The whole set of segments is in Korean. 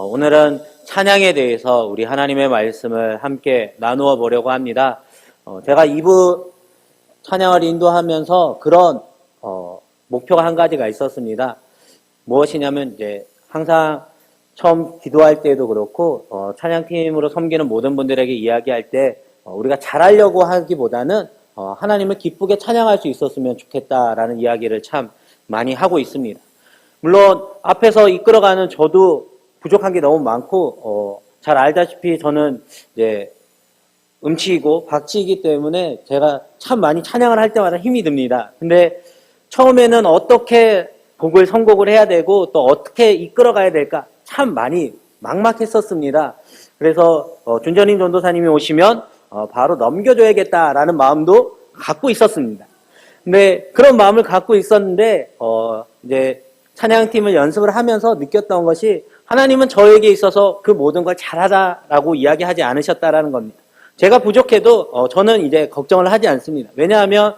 오늘은 찬양에 대해서 우리 하나님의 말씀을 함께 나누어 보려고 합니다. 제가 2부 찬양을 인도하면서 그런 목표가 한 가지가 있었습니다. 무엇이냐면 이제 항상 처음 기도할 때도 그렇고 찬양팀으로 섬기는 모든 분들에게 이야기할 때 우리가 잘하려고 하기보다는 하나님을 기쁘게 찬양할 수 있었으면 좋겠다라는 이야기를 참 많이 하고 있습니다. 물론 앞에서 이끌어가는 저도 부족한 게 너무 많고 잘 알다시피 저는 이제 음치이고 박치이기 때문에 제가 참 많이 찬양을 할 때마다 힘이 듭니다. 근데 처음에는 어떻게 곡을 선곡을 해야 되고 또 어떻게 이끌어가야 될까 참 많이 막막했었습니다. 그래서 준전임 전도사님이 오시면 바로 넘겨줘야겠다라는 마음도 갖고 있었습니다. 근데 그런 마음을 갖고 있었는데 이제 찬양팀을 연습을 하면서 느꼈던 것이 하나님은 저에게 있어서 그 모든 걸 잘하다라고 이야기하지 않으셨다라는 겁니다. 제가 부족해도 저는 이제 걱정을 하지 않습니다. 왜냐하면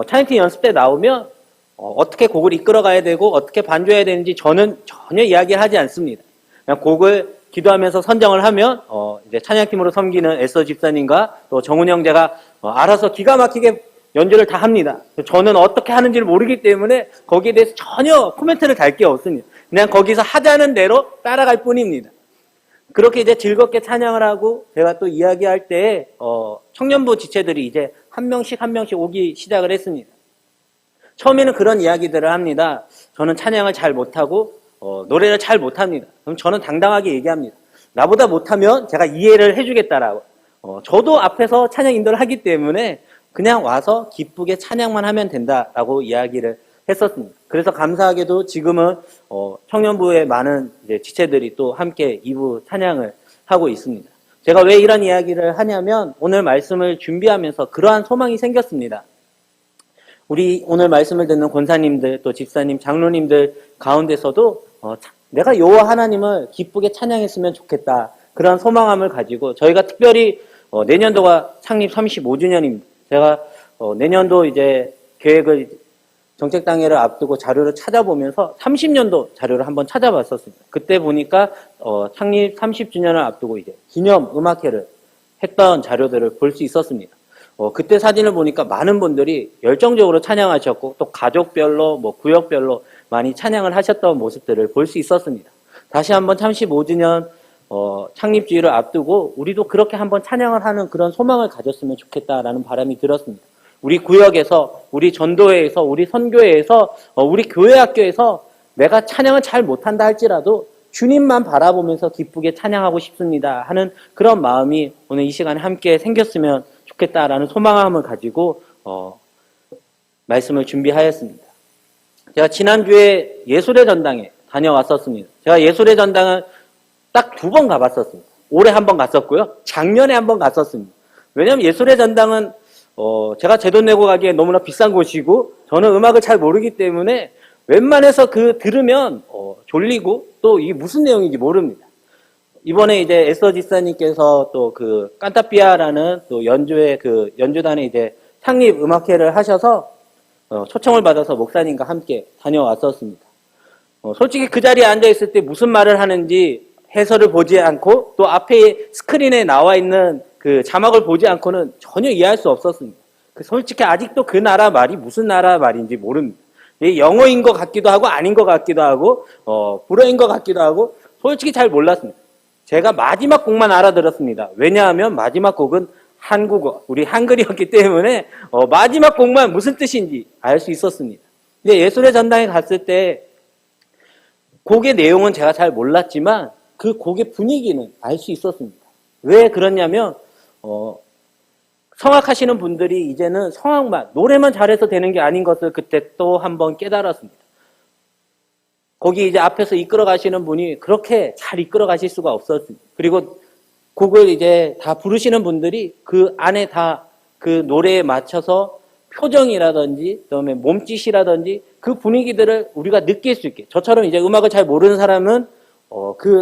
찬양팀 연습 때 나오면 어떻게 곡을 이끌어가야 되고 어떻게 반주해야 되는지 저는 전혀 이야기하지 않습니다. 그냥 곡을 기도하면서 선정을 하면 이제 찬양팀으로 섬기는 에서 집사님과 또 정훈 형제가 알아서 기가 막히게 연주를 다 합니다. 저는 어떻게 하는지를 모르기 때문에 거기에 대해서 전혀 코멘트를 달 게 없습니다. 그냥 거기서 하자는 대로 따라갈 뿐입니다. 그렇게 이제 즐겁게 찬양을 하고 제가 또 이야기할 때 청년부 지체들이 이제 한 명씩 오기 시작을 했습니다. 처음에는 그런 이야기들을 합니다. 저는 찬양을 잘 못하고 노래를 잘 못합니다. 그럼 저는 당당하게 얘기합니다. 나보다 못하면 제가 이해를 해주겠다라고. 저도 앞에서 찬양 인도를 하기 때문에 그냥 와서 기쁘게 찬양만 하면 된다라고 이야기를 했었습니다. 그래서 감사하게도 지금은 청년부의 많은 이제 지체들이 또 함께 2부 찬양을 하고 있습니다. 제가 왜 이런 이야기를 하냐면 오늘 말씀을 준비하면서 그러한 소망이 생겼습니다. 우리 오늘 말씀을 듣는 권사님들 또 집사님, 장로님들 가운데서도 내가 여호와 하나님을 기쁘게 찬양했으면 좋겠다. 그런 소망함을 가지고 저희가 특별히 내년도가 창립 35주년입니다. 제가 내년도 이제 계획을 정책당회를 앞두고 자료를 찾아보면서 30년도 자료를 한번 찾아봤었습니다. 그때 보니까 창립 30주년을 앞두고 이제 기념 음악회를 했던 자료들을 볼 수 있었습니다. 그때 사진을 보니까 많은 분들이 열정적으로 찬양하셨고 또 가족별로 구역별로 많이 찬양을 하셨던 모습들을 볼 수 있었습니다. 다시 한번 35주년 창립주의를 앞두고 우리도 그렇게 한번 찬양을 하는 그런 소망을 가졌으면 좋겠다라는 바람이 들었습니다. 우리 구역에서, 우리 전도회에서, 우리 선교회에서, 우리 교회 학교에서 내가 찬양을 잘 못한다 할지라도 주님만 바라보면서 기쁘게 찬양하고 싶습니다 하는 그런 마음이 오늘 이 시간에 함께 생겼으면 좋겠다라는 소망함을 가지고 말씀을 준비하였습니다. 제가 지난주에 예술의 전당에 다녀왔었습니다. 제가 예술의 전당은 딱 2번 가봤었습니다. 올해 1번 갔었고요. 작년에 1번 갔었습니다. 왜냐하면 예술의 전당은 제가 제 돈 내고 가기에 너무나 비싼 곳이고 저는 음악을 잘 모르기 때문에 웬만해서 들으면 졸리고 또 이게 무슨 내용인지 모릅니다. 이번에 이제 에서 지사님께서 또 그 깐타피아라는 또 연주회 연주단에 이제 창립 음악회를 하셔서 초청을 받아서 목사님과 함께 다녀왔었습니다. 솔직히 그 자리에 앉아 있을 때 무슨 말을 하는지 해설을 보지 않고 또 앞에 스크린에 나와 있는 그 자막을 보지 않고는 전혀 이해할 수 없었습니다. 솔직히 아직도 그 나라 말이 무슨 나라 말인지 모릅니다. 영어인 것 같기도 하고 아닌 것 같기도 하고 불어인 것 같기도 하고 솔직히 잘 몰랐습니다. 제가 마지막 곡만 알아들었습니다. 왜냐하면 마지막 곡은 한국어, 우리 한글이었기 때문에 마지막 곡만 무슨 뜻인지 알 수 있었습니다. 근데 예술의 전당에 갔을 때 곡의 내용은 제가 잘 몰랐지만 그 곡의 분위기는 알 수 있었습니다. 왜 그러냐면 성악하시는 분들이 이제는 성악만, 노래만 잘해서 되는 게 아닌 것을 그때 또 한번 깨달았습니다. 거기 이제 앞에서 이끌어 가시는 분이 그렇게 잘 이끌어 가실 수가 없었습니다. 그리고 곡을 이제 다 부르시는 분들이 그 안에 다 그 노래에 맞춰서 표정이라든지 그다음에 몸짓이라든지 그 분위기들을 우리가 느낄 수 있게, 저처럼 이제 음악을 잘 모르는 사람은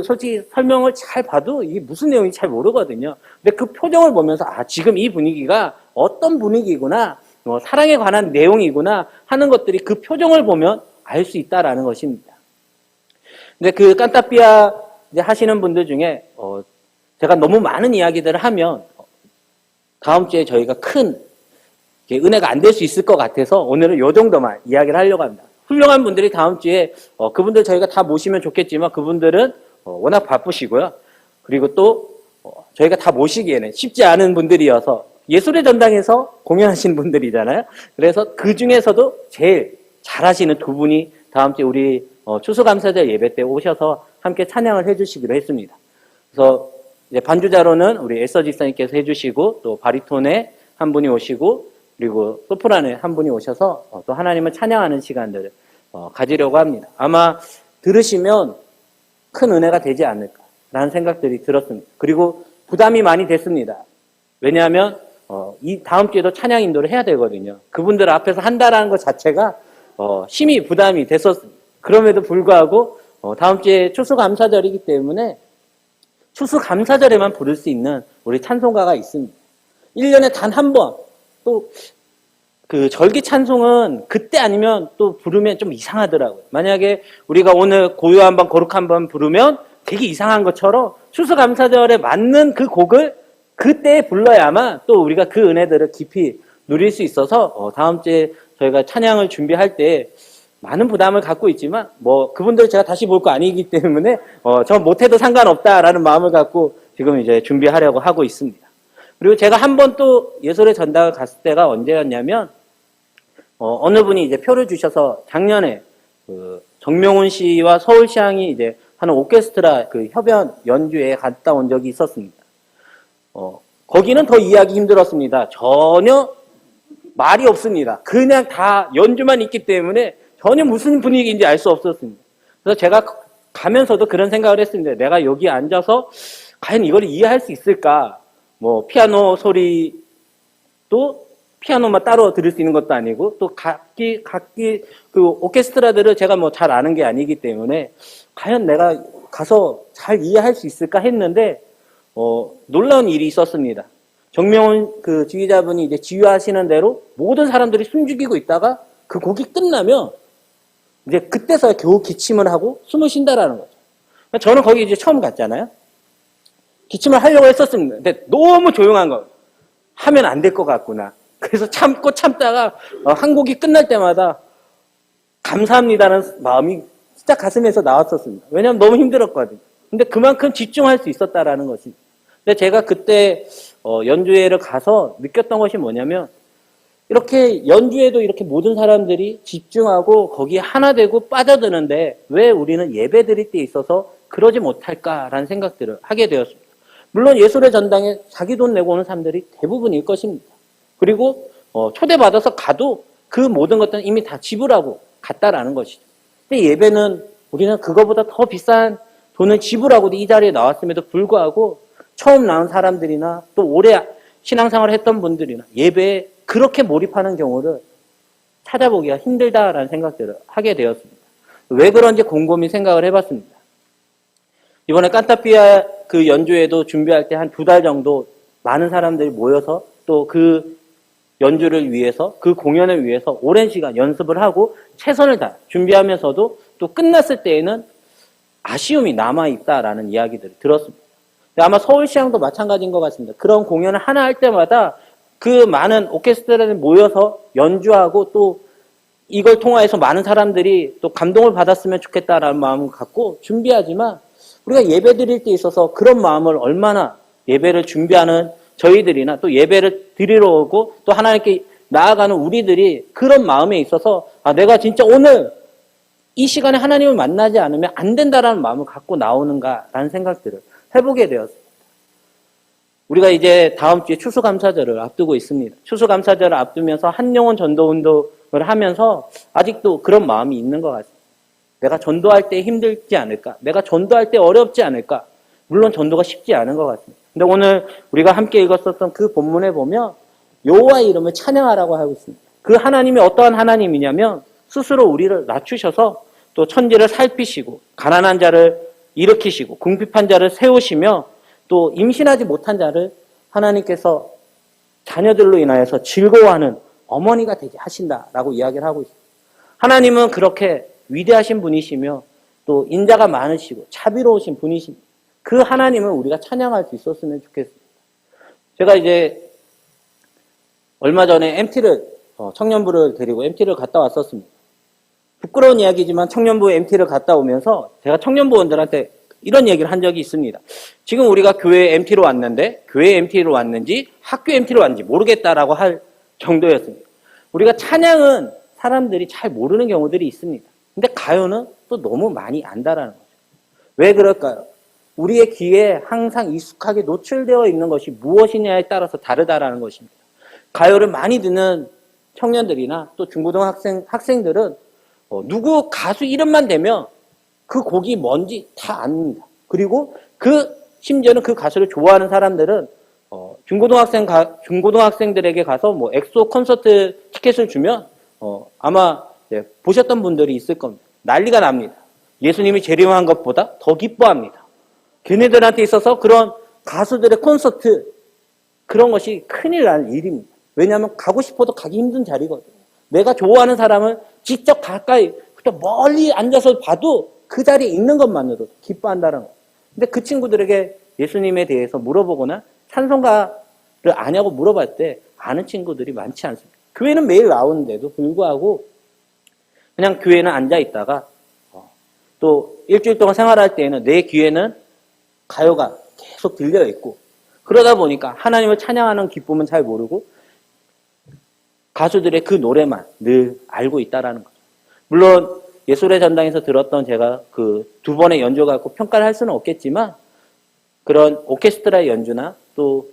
솔직히 설명을 잘 봐도 이게 무슨 내용인지 잘 모르거든요. 근데 그 표정을 보면서 지금 이 분위기가 어떤 분위기구나, 사랑에 관한 내용이구나 하는 것들이 그 표정을 보면 알 수 있다라는 것입니다. 근데 그 깐타피아 이제 하시는 분들 중에 제가 너무 많은 이야기들을 하면 다음 주에 저희가 큰 은혜가 안 될 수 있을 것 같아서 오늘은 요 정도만 이야기를 하려고 합니다. 훌륭한 분들이 다음 주에 그분들 저희가 다 모시면 좋겠지만 그분들은 워낙 바쁘시고요. 그리고 또 저희가 다 모시기에는 쉽지 않은 분들이어서 예술의 전당에서 공연하시는 분들이잖아요. 그래서 그 중에서도 제일 잘하시는 두 분이 다음 주에 우리 추수감사절 예배 때 오셔서 함께 찬양을 해주시기로 했습니다. 그래서 이제 반주자로는 우리 에서 집사님께서 해주시고 또 바리톤에 한 분이 오시고 그리고 소프라노에 한 분이 오셔서 또 하나님을 찬양하는 시간들을 가지려고 합니다. 아마 들으시면 큰 은혜가 되지 않을까라는 생각들이 들었습니다. 그리고 부담이 많이 됐습니다. 왜냐하면 이 다음 주에도 찬양 인도를 해야 되거든요. 그분들 앞에서 한다라는 것 자체가 심히 부담이 됐었습니다. 그럼에도 불구하고 다음 주에 추수감사절이기 때문에 추수감사절에만 부를 수 있는 우리 찬송가가 있습니다. 1년에 단 한 번, 또 그 절기 찬송은 그때 아니면 또 부르면 좀 이상하더라고요. 만약에 우리가 오늘 고요 한번 거룩 한번 부르면 되게 이상한 것처럼 추수감사절에 맞는 그 곡을 그때 불러야만 또 우리가 그 은혜들을 깊이 누릴 수 있어서 다음 주에 저희가 찬양을 준비할 때 많은 부담을 갖고 있지만 그분들 제가 다시 볼 거 아니기 때문에 전 못해도 상관없다라는 마음을 갖고 지금 이제 준비하려고 하고 있습니다. 그리고 제가 한 번 또 예술의 전당을 갔을 때가 언제였냐면 어느 분이 이제 표를 주셔서 작년에 그 정명훈 씨와 서울시향이 이제 하는 오케스트라 그 협연 연주에 갔다 온 적이 있었습니다. 거기는 더 이해하기 힘들었습니다. 전혀 말이 없습니다. 그냥 다 연주만 있기 때문에 전혀 무슨 분위기인지 알 수 없었습니다. 그래서 제가 가면서도 그런 생각을 했습니다. 내가 여기 앉아서 과연 이걸 이해할 수 있을까? 피아노 소리도 피아노만 따로 들을 수 있는 것도 아니고 또 각기 그 오케스트라들을 제가 잘 아는 게 아니기 때문에 과연 내가 가서 잘 이해할 수 있을까 했는데 놀라운 일이 있었습니다. 정명훈 그 지휘자분이 이제 지휘하시는 대로 모든 사람들이 숨죽이고 있다가 그 곡이 끝나면 이제 그때서야 겨우 기침을 하고 숨을 쉰다라는 거죠. 저는 거기 이제 처음 갔잖아요. 기침을 하려고 했었습니다. 근데 너무 조용한 거. 하면 안 될 것 같구나. 그래서 참다가 한 곡이 끝날 때마다 감사합니다라는 마음이 진짜 가슴에서 나왔었습니다. 왜냐하면 너무 힘들었거든요. 근데 그만큼 집중할 수 있었다라는 것입니다. 근데 제가 그때 연주회를 가서 느꼈던 것이 뭐냐면 이렇게 연주회도 이렇게 모든 사람들이 집중하고 거기에 하나 되고 빠져드는데 왜 우리는 예배 드릴 때 있어서 그러지 못할까라는 생각들을 하게 되었습니다. 물론 예술의 전당에 자기 돈 내고 오는 사람들이 대부분일 것입니다. 그리고 초대받아서 가도 그 모든 것들은 이미 다 지불하고 갔다라는 것이죠. 근데 예배는 우리는 그거보다 더 비싼 돈을 지불하고도 이 자리에 나왔음에도 불구하고 처음 나온 사람들이나 또 오래 신앙생활을 했던 분들이나 예배에 그렇게 몰입하는 경우를 찾아보기가 힘들다라는 생각들을 하게 되었습니다. 왜 그런지 곰곰이 생각을 해봤습니다. 이번에 칸타피아 그 연주회도 준비할 때 한 2달 정도 많은 사람들이 모여서 또 그 연주를 위해서 그 공연을 위해서 오랜 시간 연습을 하고 최선을 다 준비하면서도 또 끝났을 때에는 아쉬움이 남아있다라는 이야기들을 들었습니다. 아마 서울시향도 마찬가지인 것 같습니다. 그런 공연을 하나 할 때마다 그 많은 오케스트라들이 모여서 연주하고 또 이걸 통해서 많은 사람들이 또 감동을 받았으면 좋겠다라는 마음을 갖고 준비하지만 우리가 예배 드릴 때 있어서 그런 마음을 얼마나 예배를 준비하는 저희들이나 또 예배를 드리러 오고 또 하나님께 나아가는 우리들이 그런 마음에 있어서 내가 진짜 오늘 이 시간에 하나님을 만나지 않으면 안 된다라는 마음을 갖고 나오는가라는 생각들을 해보게 되었습니다. 우리가 이제 다음 주에 추수감사절을 앞두고 있습니다. 추수감사절을 앞두면서 한영혼 전도운동을 하면서 아직도 그런 마음이 있는 것 같습니다. 내가 전도할 때 힘들지 않을까? 내가 전도할 때 어렵지 않을까? 물론 전도가 쉽지 않은 것 같습니다. 근데 오늘 우리가 함께 읽었었던 그 본문에 보면 여호와의 이름을 찬양하라고 하고 있습니다. 그 하나님이 어떠한 하나님이냐면 스스로 우리를 낮추셔서 또 천지를 살피시고 가난한 자를 일으키시고 궁핍한 자를 세우시며 또 임신하지 못한 자를 하나님께서 자녀들로 인하여서 즐거워하는 어머니가 되게 하신다라고 이야기를 하고 있습니다. 하나님은 그렇게 위대하신 분이시며 또 인자가 많으시고 자비로우신 분이십니다. 그 하나님을 우리가 찬양할 수 있었으면 좋겠습니다. 제가 이제 얼마 전에 청년부를 데리고 MT를 갔다 왔었습니다. 부끄러운 이야기지만 청년부 MT를 갔다 오면서 제가 청년부원들한테 이런 얘기를 한 적이 있습니다. 지금 우리가 교회 MT로 왔는데 교회 MT로 왔는지 학교 MT로 왔는지 모르겠다라고 할 정도였습니다. 우리가 찬양은 사람들이 잘 모르는 경우들이 있습니다. 근데 가요는 또 너무 많이 안다라는 거죠. 왜 그럴까요? 우리의 귀에 항상 익숙하게 노출되어 있는 것이 무엇이냐에 따라서 다르다라는 것입니다. 가요를 많이 듣는 청년들이나 또 학생들은 누구 가수 이름만 대면 그 곡이 뭔지 다 압니다. 그리고 심지어는 그 가수를 좋아하는 사람들은 중고등학생들에게 가서 엑소 콘서트 티켓을 주면 아마 보셨던 분들이 있을 겁니다. 난리가 납니다. 예수님이 재림한 것보다 더 기뻐합니다. 걔네들한테 있어서 그런 가수들의 콘서트 그런 것이 큰일 날 일입니다. 왜냐하면 가고 싶어도 가기 힘든 자리거든요. 내가 좋아하는 사람을 직접 가까이 멀리 앉아서 봐도 그 자리에 있는 것만으로 기뻐한다는 거예요. 근데 그 친구들에게 예수님에 대해서 물어보거나 찬송가를 아냐고 물어봤을 때 아는 친구들이 많지 않습니다. 교회는 매일 나오는데도 불구하고 그냥 교회는 앉아 있다가 또 일주일 동안 생활할 때에는 내 귀에는 가요가 계속 들려 있고 그러다 보니까 하나님을 찬양하는 기쁨은 잘 모르고 가수들의 그 노래만 늘 알고 있다라는 거죠. 물론 예술의 전당에서 들었던 제가 그 2번의 연주 갖고 평가를 할 수는 없겠지만 그런 오케스트라의 연주나 또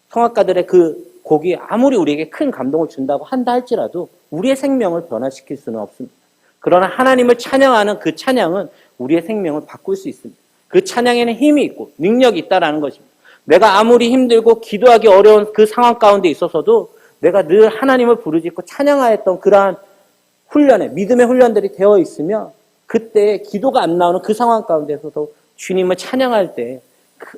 성악가들의 그 곡이 아무리 우리에게 큰 감동을 준다고 한다 할지라도 우리의 생명을 변화시킬 수는 없습니다. 그러나 하나님을 찬양하는 그 찬양은 우리의 생명을 바꿀 수 있습니다. 그 찬양에는 힘이 있고 능력이 있다라는 것입니다. 내가 아무리 힘들고 기도하기 어려운 그 상황 가운데 있어서도 내가 늘 하나님을 부르짖고 찬양하였던 그러한 믿음의 훈련들이 되어 있으면 그때 기도가 안 나오는 그 상황 가운데서도 주님을 찬양할 때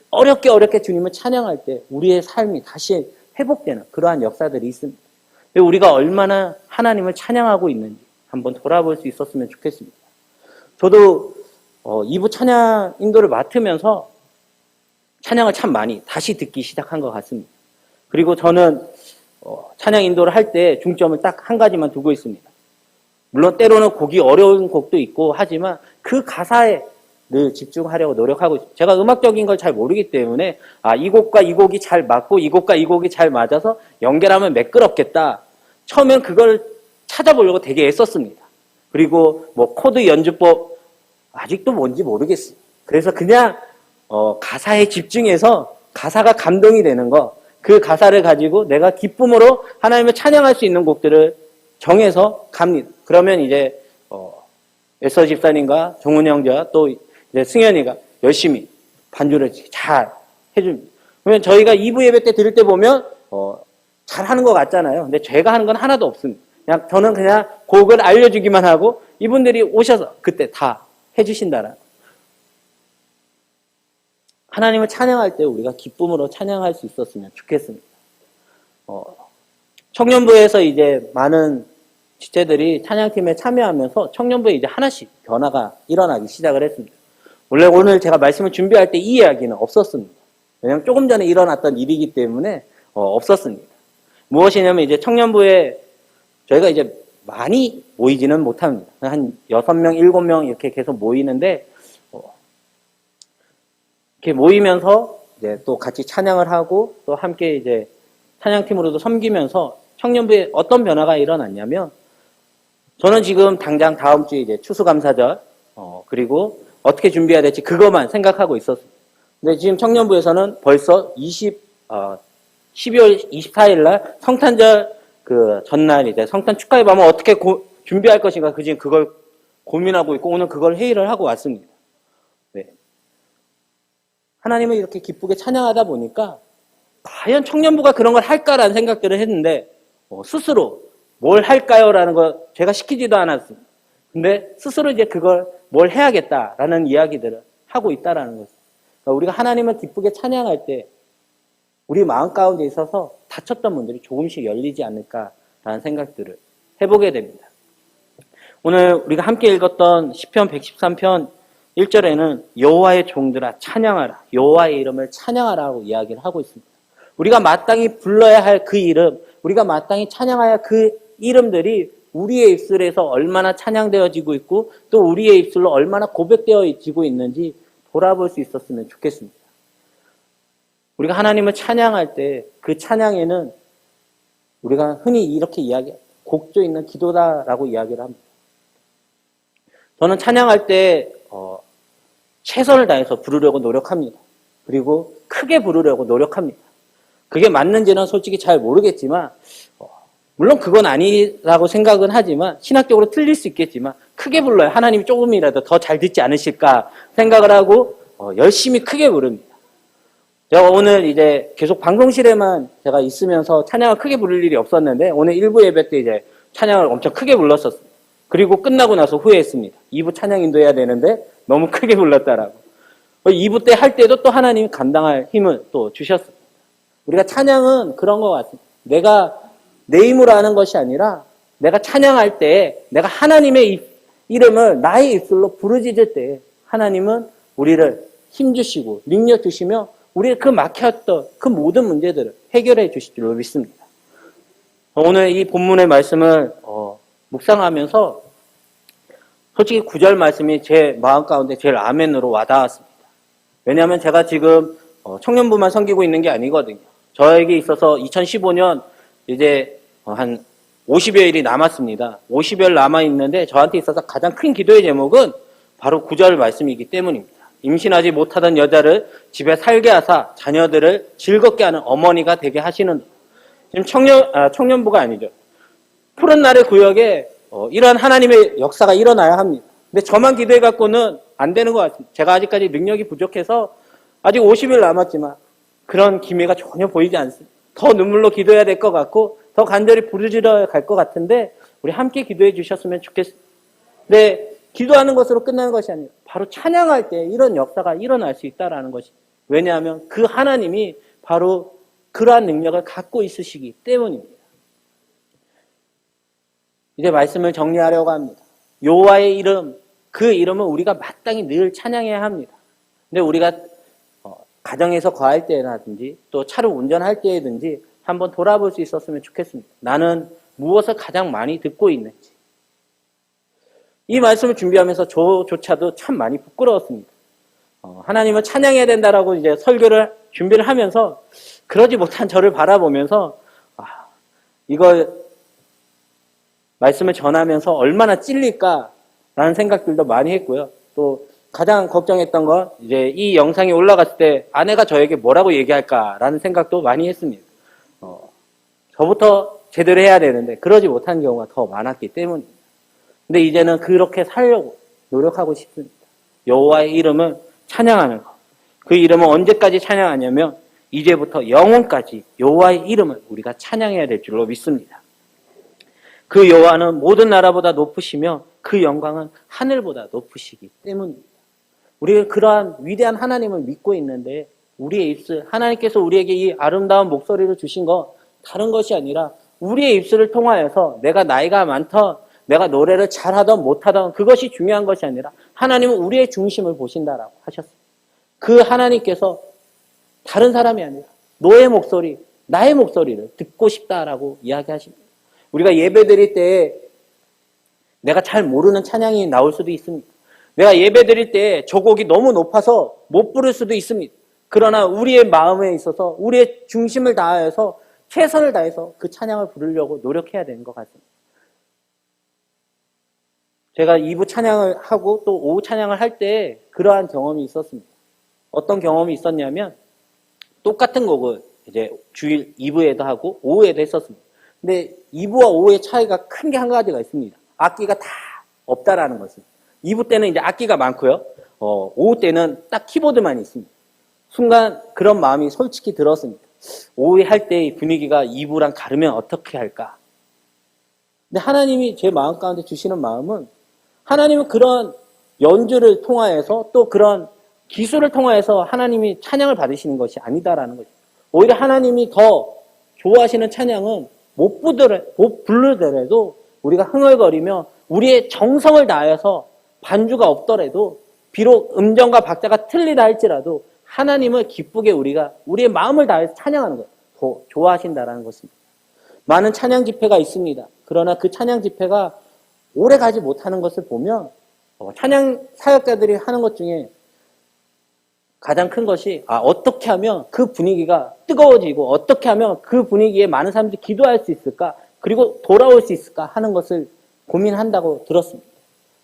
어렵게 주님을 찬양할 때 우리의 삶이 다시 회복되는 그러한 역사들이 있습니다. 우리가 얼마나 하나님을 찬양하고 있는지 한번 돌아볼 수 있었으면 좋겠습니다. 저도 2부 찬양 인도를 맡으면서 찬양을 참 많이 다시 듣기 시작한 것 같습니다. 그리고 저는 찬양 인도를 할 때 중점을 딱 한 가지만 두고 있습니다. 물론 때로는 곡이 어려운 곡도 있고 하지만 그 가사에 늘 집중하려고 노력하고 있습니다. 제가 음악적인 걸 잘 모르기 때문에 이 곡과 이 곡이 잘 맞고 이 곡과 이 곡이 잘 맞아서 연결하면 매끄럽겠다. 처음엔 그걸 찾아보려고 되게 애썼습니다. 그리고 코드 연주법 아직도 뭔지 모르겠어요. 그래서 그냥 가사에 집중해서 가사가 감동이 되는 그 가사를 가지고 내가 기쁨으로 하나님을 찬양할 수 있는 곡들을 정해서 갑니다. 그러면 이제 에서 집사님과 정훈 형제와 또 이제 승현이가 열심히 반주를 잘 해줍니다. 그러면 저희가 2부 예배 때 들을 때 보면 잘하는 것 같잖아요. 근데 제가 하는 건 하나도 없습니다. 저는 그냥 곡을 알려주기만 하고 이분들이 오셔서 그때 다 해주신다라. 하나님을 찬양할 때 우리가 기쁨으로 찬양할 수 있었으면 좋겠습니다. 청년부에서 이제 많은 지체들이 찬양팀에 참여하면서 청년부에 이제 하나씩 변화가 일어나기 시작을 했습니다. 원래 오늘 제가 말씀을 준비할 때 이 이야기는 없었습니다. 왜냐하면 조금 전에 일어났던 일이기 때문에 없었습니다. 무엇이냐면 이제 청년부에 저희가 이제 많이 모이지는 못합니다. 한 6명, 7명 이렇게 계속 모이는데 이렇게 모이면서 이제 또 같이 찬양을 하고 또 함께 이제 찬양팀으로도 섬기면서 청년부에 어떤 변화가 일어났냐면 저는 지금 당장 다음 주에 이제 추수감사절 그리고 어떻게 준비해야 될지 그것만 생각하고 있었습니다. 근데 지금 청년부에서는 벌써 12월 24일 날 성탄절 그 전날 이제 성탄 축하의 밤을 어떻게 준비할 것인가 지금 그걸 고민하고 있고 오늘 그걸 회의를 하고 왔습니다. 네. 하나님을 이렇게 기쁘게 찬양하다 보니까 과연 청년부가 그런 걸 할까라는 생각들을 했는데 스스로 뭘 할까요? 라는 거 제가 시키지도 않았습니다. 근데 스스로 이제 그걸 뭘 해야겠다라는 이야기들을 하고 있다라는 거죠. 그러니까 우리가 하나님을 기쁘게 찬양할 때 우리 마음 가운데 있어서 닫혔던 문들이 조금씩 열리지 않을까라는 생각들을 해보게 됩니다. 오늘 우리가 함께 읽었던 시편 113편 1절에는 여호와의 종들아 찬양하라. 여호와의 이름을 찬양하라고 이야기를 하고 있습니다. 우리가 마땅히 불러야 할 그 이름, 우리가 마땅히 찬양해야 할 그 이름들이 우리의 입술에서 얼마나 찬양되어지고 있고 또 우리의 입술로 얼마나 고백되어지고 있는지 돌아볼 수 있었으면 좋겠습니다. 우리가 하나님을 찬양할 때 그 찬양에는 우리가 흔히 이렇게 곡조 있는 기도다라고 이야기를 합니다. 저는 찬양할 때 최선을 다해서 부르려고 노력합니다. 그리고 크게 부르려고 노력합니다. 그게 맞는지는 솔직히 잘 모르겠지만 물론 그건 아니라고 생각은 하지만 신학적으로 틀릴 수 있겠지만 크게 불러야 하나님이 조금이라도 더 잘 듣지 않으실까 생각을 하고 열심히 크게 부릅니다. 제가 오늘 이제 계속 방송실에만 제가 있으면서 찬양을 크게 부를 일이 없었는데 오늘 1부 예배 때 이제 찬양을 엄청 크게 불렀었어요. 그리고 끝나고 나서 후회했습니다. 2부 찬양 인도해야 되는데 너무 크게 불렀다라고. 2부 때 할 때도 또 하나님이 감당할 힘을 또 주셨어요. 우리가 찬양은 그런 것 같습니다. 내가 내 힘으로 하는 것이 아니라 내가 찬양할 때 내가 하나님의 이름을 나의 입술로 부르짖을 때 하나님은 우리를 힘주시고 능력 주시며 우리의 그 막혔던 그 모든 문제들을 해결해 주실 줄로 믿습니다. 오늘 이 본문의 말씀을 묵상하면서 솔직히 9절 말씀이 제 마음 가운데 제일 아멘으로 와닿았습니다. 왜냐하면 제가 지금 청년부만 섬기고 있는 게 아니거든요. 저에게 있어서 2015년 이제 한 50여일이 남았습니다. 50여 일 남아있는데 저한테 있어서 가장 큰 기도의 제목은 바로 9절 말씀이기 때문입니다. 임신하지 못하던 여자를 집에 살게 하사 자녀들을 즐겁게 하는 어머니가 되게 하시는 지금 청년부가 아니죠. 푸른 날의 구역에 이러한 하나님의 역사가 일어나야 합니다. 근데 저만 기도해갖고는 안 되는 것 같습니다. 제가 아직까지 능력이 부족해서 아직 50일 남았지만 그런 기미가 전혀 보이지 않습니다. 더 눈물로 기도해야 될 것 같고 더 간절히 부르짖어야 갈 것 같은데 우리 함께 기도해 주셨으면 좋겠습니다. 근데 기도하는 것으로 끝나는 것이 아니라 바로 찬양할 때 이런 역사가 일어날 수 있다는 것이 왜냐하면 그 하나님이 바로 그러한 능력을 갖고 있으시기 때문입니다. 이제 말씀을 정리하려고 합니다. 여호와의 이름, 그 이름은 우리가 마땅히 늘 찬양해야 합니다. 근데 우리가 가정에서 거할 때라든지 또 차를 운전할 때든지 한번 돌아볼 수 있었으면 좋겠습니다. 나는 무엇을 가장 많이 듣고 있는지. 이 말씀을 준비하면서 저조차도 참 많이 부끄러웠습니다. 하나님을 찬양해야 된다라고 이제 설교를 준비를 하면서 그러지 못한 저를 바라보면서 이걸 말씀을 전하면서 얼마나 찔릴까라는 생각들도 많이 했고요. 또 가장 걱정했던 건 이제 이 영상이 올라갔을 때 아내가 저에게 뭐라고 얘기할까라는 생각도 많이 했습니다. 저부터 제대로 해야 되는데 그러지 못한 경우가 더 많았기 때문입니다. 근데 이제는 그렇게 살려고 노력하고 싶습니다. 여호와의 이름을 찬양하는 것. 그 이름은 언제까지 찬양하냐면 이제부터 영원까지 여호와의 이름을 우리가 찬양해야 될 줄로 믿습니다. 그 여호와는 모든 나라보다 높으시며 그 영광은 하늘보다 높으시기 때문입니다. 우리가 그러한 위대한 하나님을 믿고 있는데 우리의 입술, 하나님께서 우리에게 이 아름다운 목소리를 주신 거 다른 것이 아니라 우리의 입술을 통하여서 내가 나이가 많던 내가 노래를 잘하던 못하던 그것이 중요한 것이 아니라 하나님은 우리의 중심을 보신다라고 하셨습니다. 그 하나님께서 다른 사람이 아니라 너의 목소리, 나의 목소리를 듣고 싶다라고 이야기하십니다. 우리가 예배 드릴 때 내가 잘 모르는 찬양이 나올 수도 있습니다. 내가 예배 드릴 때 저 곡이 너무 높아서 못 부를 수도 있습니다. 그러나 우리의 마음에 있어서 우리의 중심을 다해서 최선을 다해서 그 찬양을 부르려고 노력해야 되는 것 같습니다. 제가 2부 찬양을 하고 또 오후 찬양을 할 때 그러한 경험이 있었습니다. 어떤 경험이 있었냐면 똑같은 곡을 이제 주일 2부에도 하고 오후에도 했었습니다. 근데 2부와 오후의 차이가 큰 게 한 가지가 있습니다. 악기가 다 없다라는 것입니다. 2부 때는 이제 악기가 많고요. 오후 때는 딱 키보드만 있습니다. 순간 그런 마음이 솔직히 들었습니다. 오후에 할 때의 분위기가 2부랑 다르면 어떻게 할까? 근데 하나님이 제 마음 가운데 주시는 마음은 하나님은 그런 연주를 통하여서 또 그런 기술을 통하여서 하나님이 찬양을 받으시는 것이 아니다라는 거죠. 오히려 하나님이 더 좋아하시는 찬양은 못 부르더라도 우리가 흥얼거리며 우리의 정성을 다해서 반주가 없더라도 비록 음정과 박자가 틀리다 할지라도 하나님을 기쁘게 우리가 우리의 마음을 다해서 찬양하는 거예요. 더 좋아하신다라는 것입니다. 많은 찬양 집회가 있습니다. 그러나 그 찬양 집회가 오래 가지 못하는 것을 보면 찬양 사역자들이 하는 것 중에 가장 큰 것이 어떻게 하면 그 분위기가 뜨거워지고 어떻게 하면 그 분위기에 많은 사람들이 기도할 수 있을까, 그리고 돌아올 수 있을까 하는 것을 고민한다고 들었습니다.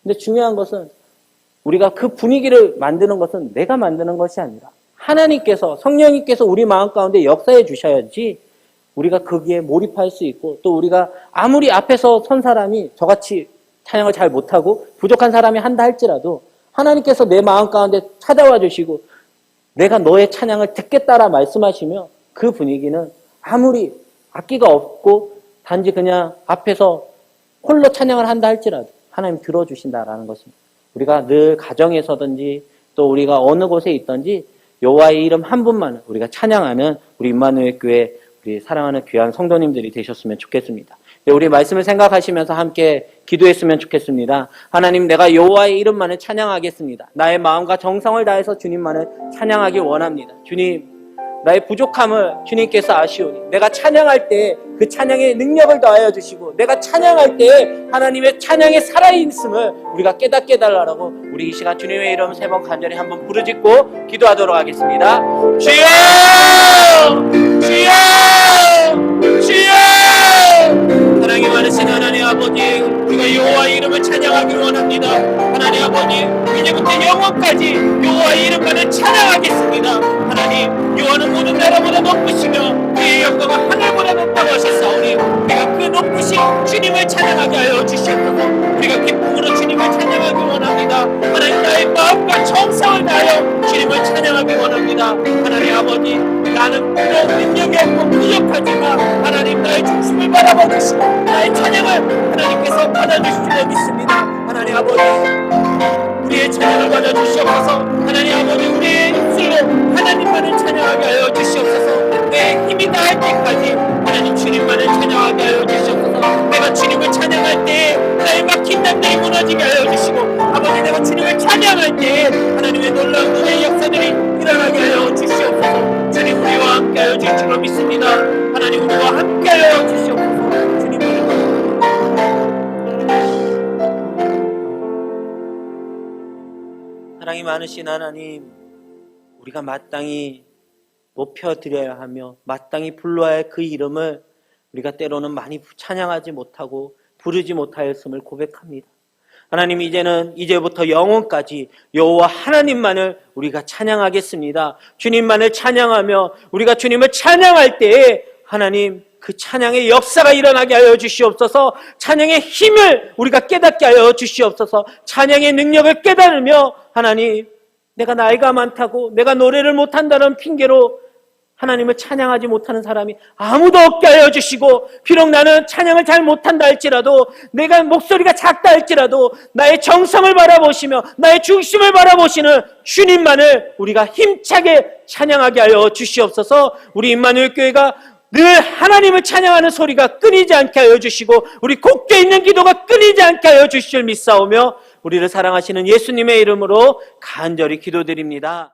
근데 중요한 것은 우리가 그 분위기를 만드는 것은 내가 만드는 것이 아니라 하나님께서, 성령님께서 우리 마음 가운데 역사해 주셔야지 우리가 거기에 몰입할 수 있고, 또 우리가 아무리 앞에서 선 사람이 저같이 찬양을 잘 못하고 부족한 사람이 한다 할지라도 하나님께서 내 마음 가운데 찾아와 주시고 내가 너의 찬양을 듣겠다라 말씀하시며 그 분위기는 아무리 악기가 없고 단지 그냥 앞에서 홀로 찬양을 한다 할지라도 하나님 들어주신다라는 것입니다. 우리가 늘 가정에서든지 또 우리가 어느 곳에 있든지 여호와의 이름 한 분만 우리가 찬양하는 우리 임마누엘 교회 우리 사랑하는 귀한 성도님들이 되셨으면 좋겠습니다. 우리 말씀을 생각하시면서 함께 기도했으면 좋겠습니다. 하나님, 내가 여호와의 이름만을 찬양하겠습니다. 나의 마음과 정성을 다해서 주님만을 찬양하기 원합니다. 주님, 나의 부족함을 주님께서 아시오니 내가 찬양할 때 그 찬양의 능력을 더하여 주시고 내가 찬양할 때 하나님의 찬양의 살아있음을 우리가 깨닫게 해달라고 우리 이 시간 주님의 이름 3번 간절히 한번 부르짖고 기도하도록 하겠습니다. 주여! 주여! 주여! 사랑이 많으신 하나님 아버지, 우리가 여호와의 이름을 찬양하기 원합니다. 하나님 아버지, 이제부터 영원까지 여호와의 이름만을 찬양하겠습니다. 하나님, 여호와는 모든 나라보다 높으시며 그의 영광은 하늘보다 높다고 하셨사오니 우리가 그 높으신 주님을 찬양하게 하여 주시옵소서. 우리가 기쁨으로 주님을 찬양하기 원합니다. 하나님, 나의 마음과 정성을 다하여 주님을 찬양하기 원합니다. 하나님 아버지, 나는 그런 능력이 없고 부족하지만 하나님, 나의 중심을 바라봐 주시고 나의 찬양을 하나님께서 받아주실 줄 믿습니다. 하나님 아버지, 우리의 찬양을 받아주시옵소서. 하나님 아버지, 우리의 입술로 하나님만을 찬양하게 하여 주시옵소서. 내 힘이 다할 때까지 하나님 주님만을 찬양하게 하여 주시옵소서. 내가 주님을 찬양할 때 나의 막힌 담대히 무너지게 하여 주시고, 아버지, 내가 주님을 찬양할 때 하나님의 놀라운 은혜의 역사들이 일어나게 하여 주시옵소서. 주님, 우리와 함께 하여 주실 줄 믿습니다. 하나님, 우리와 함께 하여 주시옵소서. 주님을 사랑이 많으신 하나님, 우리가 마땅히 높여드려야 하며 마땅히 불러야 할 그 이름을 우리가 때로는 많이 찬양하지 못하고 부르지 못하였음을 고백합니다. 하나님, 이제부터 영원까지 여호와 하나님만을 우리가 찬양하겠습니다. 주님만을 찬양하며 우리가 주님을 찬양할 때에 하나님, 그 찬양의 역사가 일어나게 하여 주시옵소서. 찬양의 힘을 우리가 깨닫게 하여 주시옵소서. 찬양의 능력을 깨달으며 하나님, 내가 나이가 많다고 내가 노래를 못한다는 핑계로 하나님을 찬양하지 못하는 사람이 아무도 없게 하여 주시고, 비록 나는 찬양을 잘 못한다 할지라도, 내가 목소리가 작다 할지라도 나의 정성을 바라보시며 나의 중심을 바라보시는 주님만을 우리가 힘차게 찬양하게 하여 주시옵소서. 우리 임마누엘 교회가 늘 하나님을 찬양하는 소리가 끊이지 않게 하여 주시고 우리 굳게 있는 기도가 끊이지 않게 하여 주실 줄 믿사오며 우리를 사랑하시는 예수님의 이름으로 간절히 기도드립니다.